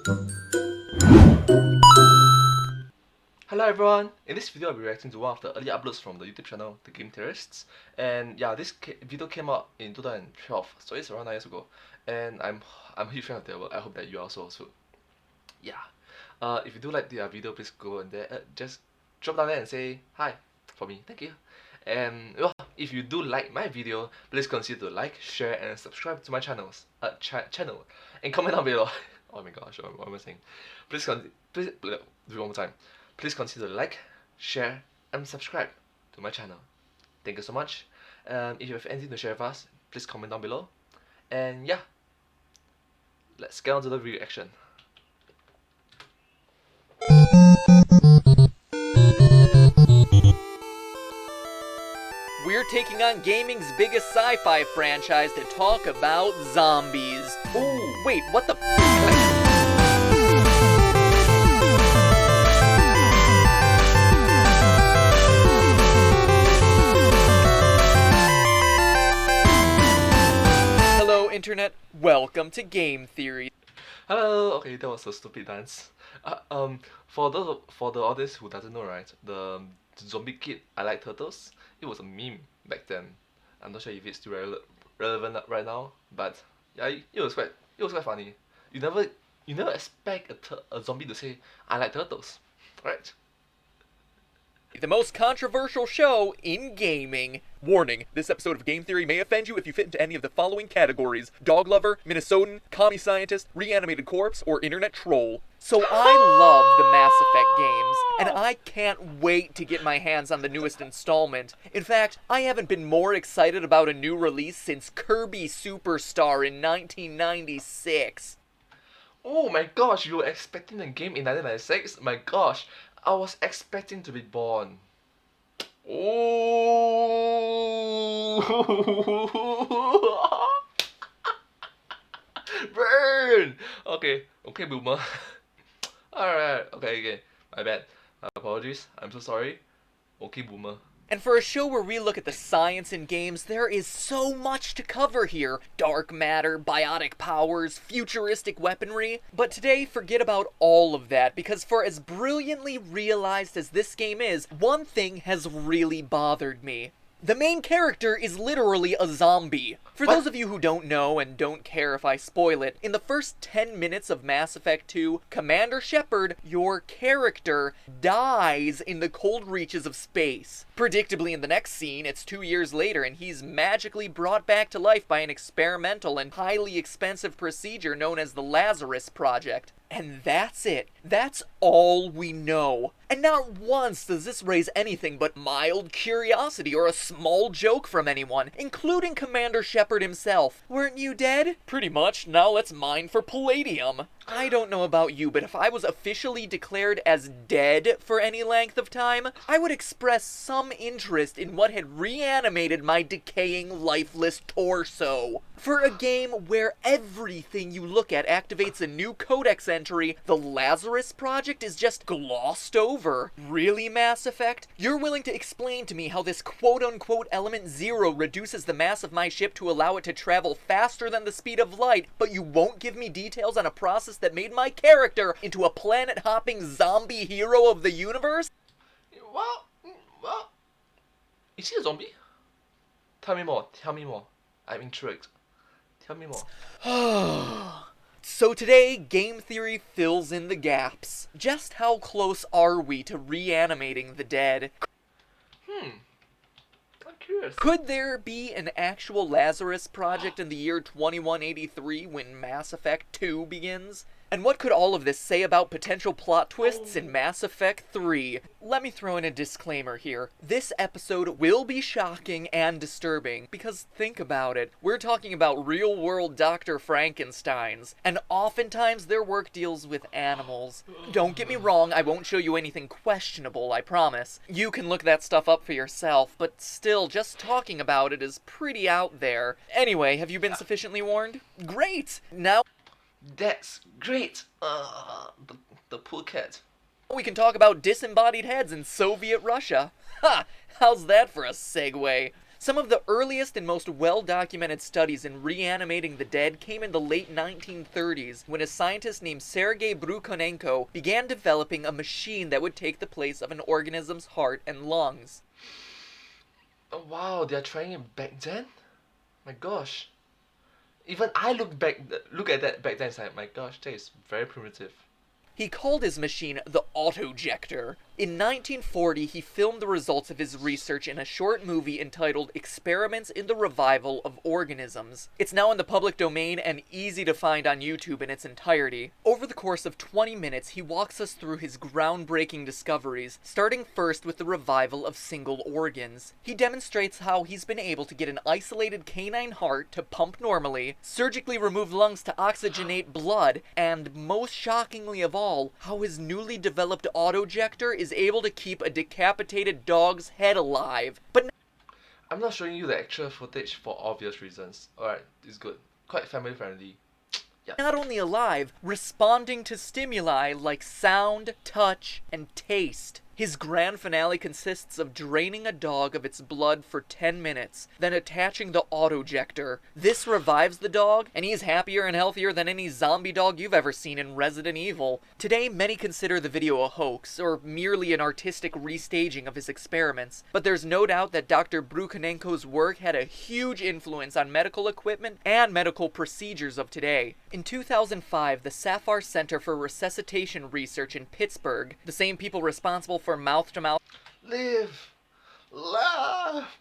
Hello everyone! In this video I'll be reacting to one of the early uploads from the YouTube channel, the Game Theorists. And yeah, this video came out in 2012, so it's around 9 years ago. And I'm a huge fan of their work. I hope that you are also. So yeah, if you do like their video, please go and there, just drop down there and say hi for me. Thank you. And well, if you do like my video, please consider to like, share, and subscribe to my channel, and comment down below. Oh my gosh, what am I saying? Please do it one more time. Please consider to like, share, and subscribe to my channel. Thank you so much. If you have anything to share with us, please comment down below. And yeah, let's get on to the reaction. We're taking on gaming's biggest sci-fi franchise to talk about zombies. Ooh, wait, what the Hello, Internet. Welcome to Game Theory. Hello. Okay, that was a stupid dance. For the audience who doesn't know, right? The zombie kid I Like Turtles. It was a meme back then. I'm not sure if it's still relevant right now, but yeah, it was quite funny. You never expect a zombie to say I like turtles, right? The most controversial show in gaming. Warning, this episode of Game Theory may offend you if you fit into any of the following categories: dog lover, Minnesotan, commie scientist, reanimated corpse, or internet troll. So I love the Mass Effect games, and I can't wait to get my hands on the newest installment. In fact, I haven't been more excited about a new release since Kirby Superstar in 1996. Oh my gosh, you were expecting a game in 1996? My gosh, I was expecting to be born. Oh, burn. Okay, boomer. Alright, okay, my bad. My apologies, I'm so sorry. Okay, boomer. And for a show where we look at the science in games, there is so much to cover here. Dark matter, biotic powers, futuristic weaponry. But today, forget about all of that, because for as brilliantly realized as this game is, one thing has really bothered me. The main character is literally a zombie. For those of you who don't know and don't care if I spoil it, in the first 10 minutes of Mass Effect 2, Commander Shepard, your character, dies in the cold reaches of space. Predictably, in the next scene, it's 2 years later and he's magically brought back to life by an experimental and highly expensive procedure known as the Lazarus Project. And that's it. That's all we know. And not once does this raise anything but mild curiosity or a small joke from anyone, including Commander Shepard himself. Weren't you dead? Pretty much. Now let's mine for palladium. I don't know about you, but if I was officially declared as dead for any length of time, I would express some interest in what had reanimated my decaying, lifeless torso. For a game where everything you look at activates a new codex entry, the Lazarus Project is just glossed over. Really, Mass Effect? You're willing to explain to me how this quote-unquote Element Zero reduces the mass of my ship to allow it to travel faster than the speed of light, but you won't give me details on a process that made my character into a planet-hopping zombie hero of the universe? Well, is he a zombie? Tell me more. I'm intrigued. Tell me more. So today, Game Theory fills in the gaps. Just how close are we to reanimating the dead? I'm curious. Could there be an actual Lazarus Project in the year 2183 when Mass Effect 2 begins? And what could all of this say about potential plot twists in Mass Effect 3? Let me throw in a disclaimer here. This episode will be shocking and disturbing, because think about it. We're talking about real-world Dr. Frankensteins, and oftentimes their work deals with animals. Don't get me wrong, I won't show you anything questionable, I promise. You can look that stuff up for yourself, but still, just talking about it is pretty out there. Anyway, have you been sufficiently warned? Great! Now That's great. The poor cat. we can talk about disembodied heads in Soviet Russia. Ha! How's that for a segue? Some of the earliest and most well-documented studies in reanimating the dead came in the late 1930s, when a scientist named Sergei Brukhonenko began developing a machine that would take the place of an organism's heart and lungs. Oh, wow, they're trying it back then? My gosh. Even I look at that back then and say, my gosh, that is very primitive. He called his machine the Autojector. In 1940, he filmed the results of his research in a short movie entitled Experiments in the Revival of Organisms. It's now in the public domain and easy to find on YouTube in its entirety. Over the course of 20 minutes, he walks us through his groundbreaking discoveries, starting first with the revival of single organs. He demonstrates how he's been able to get an isolated canine heart to pump normally, surgically remove lungs to oxygenate blood, and most shockingly of all, how his newly developed autojector is able to keep a decapitated dog's head alive. But I'm not showing you the actual footage for obvious reasons. Alright, it's good. Quite family friendly. Yeah. not only alive, responding to stimuli like sound, touch, and taste. His grand finale consists of draining a dog of its blood for 10 minutes, then attaching the autojector. This revives the dog, and he's happier and healthier than any zombie dog you've ever seen in Resident Evil. Today, many consider the video a hoax, or merely an artistic restaging of his experiments, but there's no doubt that Dr. Brukhonenko's work had a huge influence on medical equipment and medical procedures of today. In 2005, the Safar Center for Resuscitation Research in Pittsburgh, the same people responsible for mouth-to-mouth Live! Laugh!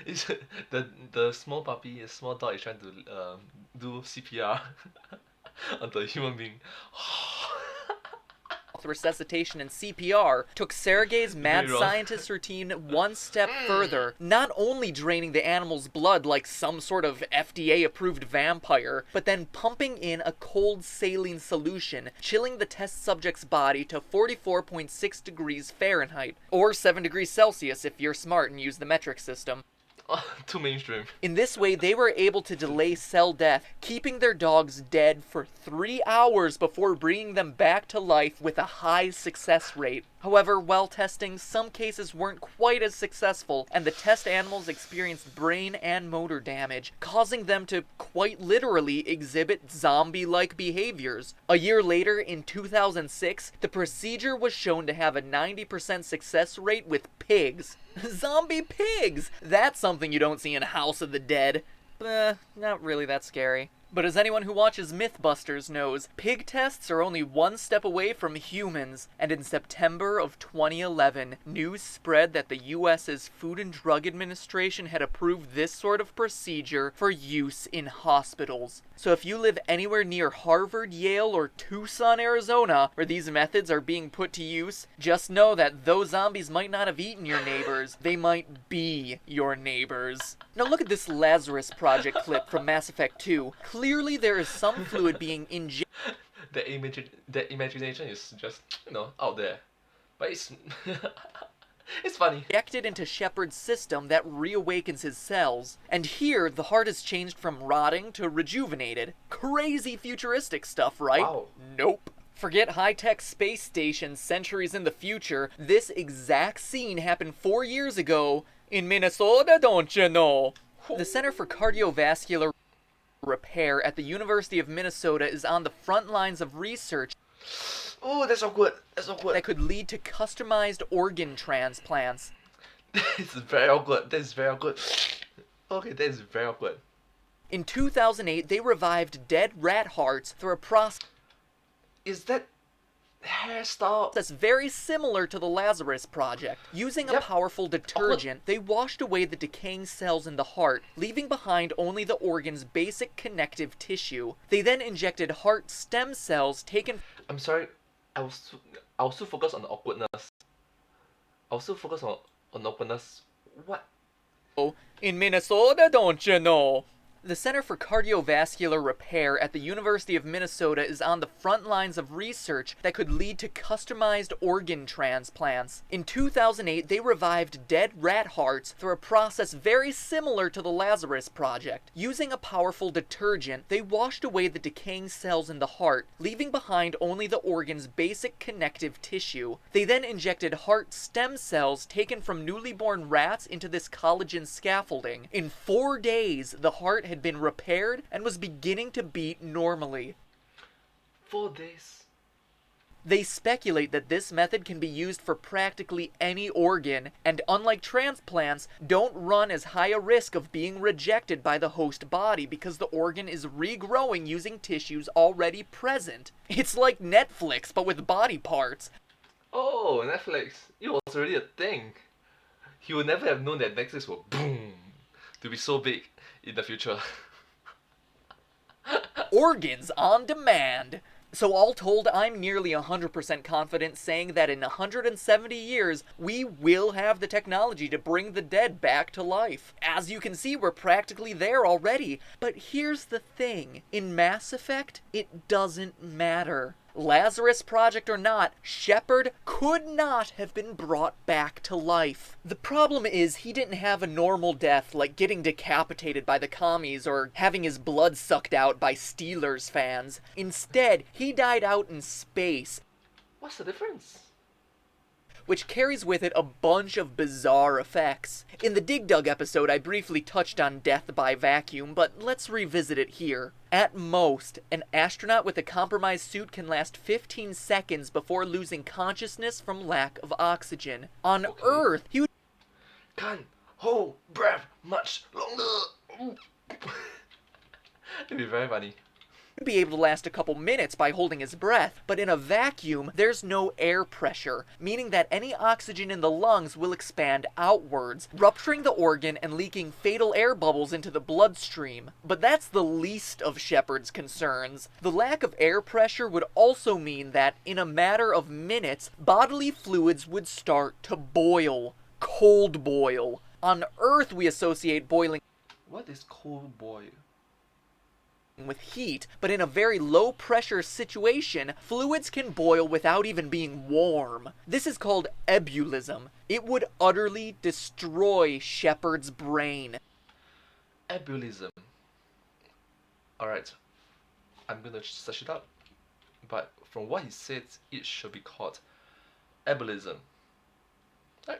It's, the small puppy, the small dog is trying to do CPR onto a human being. resuscitation and CPR took Sergei's mad wrong. scientist routine one step further, not only draining the animal's blood like some sort of FDA-approved vampire, but then pumping in a cold saline solution, chilling the test subject's body to 44.6 degrees Fahrenheit, or 7 degrees Celsius if you're smart and use the metric system. Too mainstream. In this way, they were able to delay cell death, keeping their dogs dead for 3 hours before bringing them back to life with a high success rate. However, while testing, some cases weren't quite as successful, and the test animals experienced brain and motor damage, causing them to quite literally exhibit zombie-like behaviors. A year later, in 2006, the procedure was shown to have a 90% success rate with pigs. Zombie pigs! That's something you don't see in House of the Dead. Not really that scary. But as anyone who watches Mythbusters knows, pig tests are only one step away from humans, and in September of 2011, news spread that the US's Food and Drug Administration had approved this sort of procedure for use in hospitals. So if you live anywhere near Harvard, Yale, or Tucson, Arizona, where these methods are being put to use, just know that those zombies might not have eaten your neighbors, they might be your neighbors. Now look at this Lazarus Project clip from Mass Effect 2. Clearly there is some fluid being injected. The imagination is just, out there. But it's... it's funny. Injected into Shepard's system that reawakens his cells. And here, the heart is changed from rotting to rejuvenated. Crazy futuristic stuff, right? Wow. Nope. Forget high-tech space stations centuries in the future. This exact scene happened 4 years ago in Minnesota, don't you know? The Center for Cardiovascular Repair at the University of Minnesota is on the front lines of research. Oh, that's so good. That's so good. That could lead to customized organ transplants. That's very awkward. That's very awkward. Okay, that is very awkward. In 2008, they revived dead rat hearts through a process Is that hairstyle? that's very similar to the Lazarus Project. Using a powerful detergent, they washed away the decaying cells in the heart, leaving behind only the organ's basic connective tissue. They then injected heart stem cells taken... I'm sorry, I was so focused on the awkwardness. What? in Minnesota, don't you know? The Center for Cardiovascular Repair at the University of Minnesota is on the front lines of research that could lead to customized organ transplants. In 2008, they revived dead rat hearts through a process very similar to the Lazarus project. Using a powerful detergent, they washed away the decaying cells in the heart, leaving behind only the organ's basic connective tissue. They then injected heart stem cells taken from newly born rats into this collagen scaffolding. In 4 days, the heart had been repaired and was beginning to beat normally. 4 days. They speculate that this method can be used for practically any organ, and unlike transplants, don't run as high a risk of being rejected by the host body because the organ is regrowing using tissues already present. It's like Netflix, but with body parts. Oh, Netflix. It was already a thing. He would never have known that Netflix will boom to be so big in the future. Organs on demand. So all told, I'm nearly 100% confident saying that in 170 years, we will have the technology to bring the dead back to life. As you can see, we're practically there already. But here's the thing. In Mass Effect, it doesn't matter. Lazarus Project or not, Shepard could not have been brought back to life. The problem is he didn't have a normal death like getting decapitated by the commies or having his blood sucked out by Steelers fans. Instead, he died out in space. What's the difference? Which carries with it a bunch of bizarre effects. In the Dig Dug episode, I briefly touched on death by vacuum, but let's revisit it here. At most, an astronaut with a compromised suit can last 15 seconds before losing consciousness from lack of oxygen. On Earth, he would Can't hold breath much longer. It'd be very funny. be able to last a couple minutes by holding his breath, but in a vacuum, there's no air pressure, meaning that any oxygen in the lungs will expand outwards, rupturing the organ and leaking fatal air bubbles into the bloodstream. But that's the least of Shepard's concerns. The lack of air pressure would also mean that, in a matter of minutes, bodily fluids would start to boil. Cold boil. On Earth, we associate boiling What is cold boil? with heat, but in a very low pressure situation, fluids can boil without even being warm. This is called ebullition. It would utterly destroy Shepard's brain. Ebullition. Alright, I'm gonna search it up. But from what he said, it should be called ebullition. Right.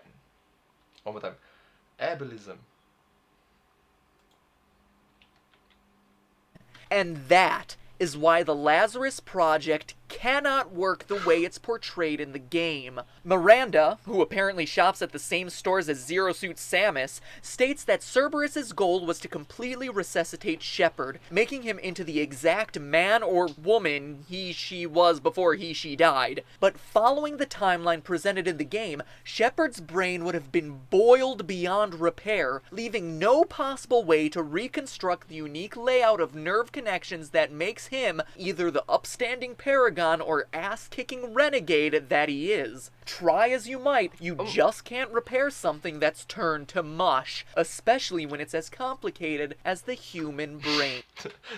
One more time. Ebullition. And that is why the Lazarus Project cannot work the way it's portrayed in the game. Miranda, who apparently shops at the same stores as Zero Suit Samus, states that Cerberus's goal was to completely resuscitate Shepard, making him into the exact man or woman she was before she died. But following the timeline presented in the game, Shepard's brain would have been boiled beyond repair, leaving no possible way to reconstruct the unique layout of nerve connections that makes him either the upstanding paragon or ass-kicking renegade that he is. Try as you might, you just can't repair something that's turned to mush, especially when it's as complicated as the human brain.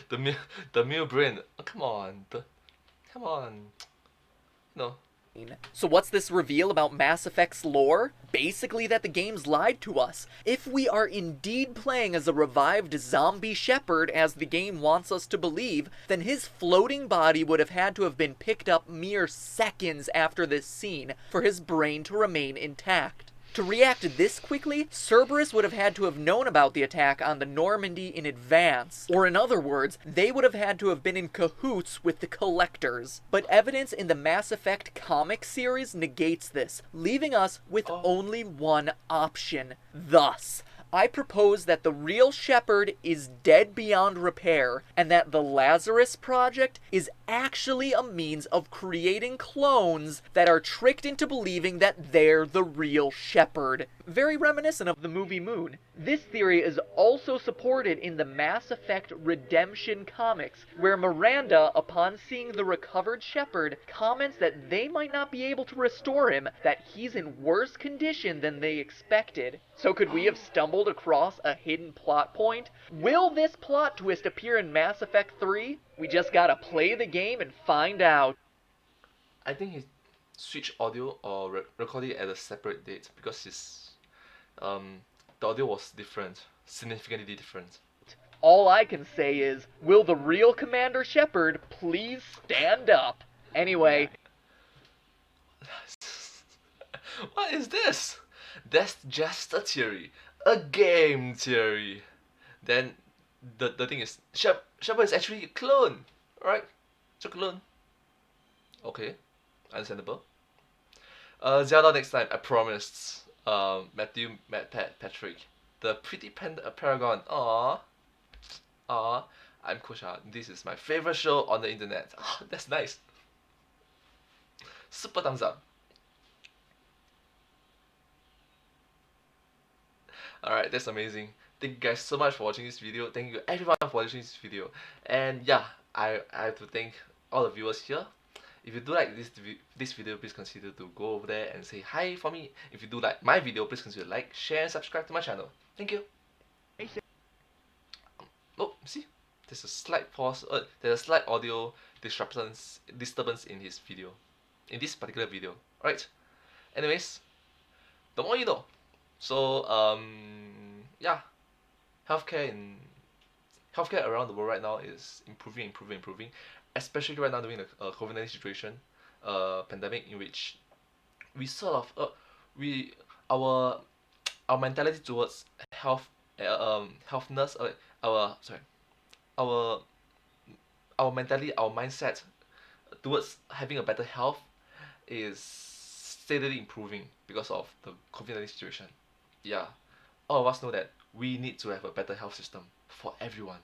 the male brain. Oh, come on. Come on. No. So what's this reveal about Mass Effect's lore? Basically that the game's lied to us. If we are indeed playing as a revived zombie Shepard, as the game wants us to believe, then his floating body would have had to have been picked up mere seconds after this scene for his brain to remain intact. To react this quickly, Cerberus would have had to have known about the attack on the Normandy in advance. Or in other words, they would have had to have been in cahoots with the Collectors. But evidence in the Mass Effect comic series negates this, leaving us with only one option. Thus, I propose that the real Shepard is dead beyond repair, and that the Lazarus Project is actually a means of creating clones that are tricked into believing that they're the real Shepard. Very reminiscent of the movie Moon. This theory is also supported in the Mass Effect Redemption comics, where Miranda, upon seeing the recovered Shepard, comments that they might not be able to restore him, that he's in worse condition than they expected. So could we have stumbled across a hidden plot point? Will this plot twist appear in Mass Effect 3? We just gotta play the game and find out. I think he switched audio or recorded it at a separate date because um the audio was different, significantly different. All I can say is, will the real Commander Shepard please stand up? Anyway, What is this? That's just a theory, a game theory. Then the thing is, Shepard is actually a clone, right? It's a clone. Okay, understandable. Zelda next time, I promised. Matthew, Patrick, the pretty paragon. Aww. I'm Kusha. This is my favorite show on the internet. Ah, that's nice. Super thumbs up. Alright, that's amazing. Thank you guys so much for watching this video. Thank you everyone for watching this video. And yeah, I have to thank all the viewers here. If you do like this video, please consider to go over there and say hi for me. If you do like my video, please consider to like, share, and subscribe to my channel. Thank you. Oh, see, there's a slight pause. There's a slight audio disturbance in his video, in this particular video. Alright. Anyways, the more you know. So yeah, healthcare around the world right now is improving, especially right now during the COVID-19 situation, pandemic, in which we sort of we our our mentality towards healthness, our sorry our our mentality, our mindset towards having a better health is steadily improving because of the COVID-19 situation. Yeah, all of us know that we need to have a better health system for everyone.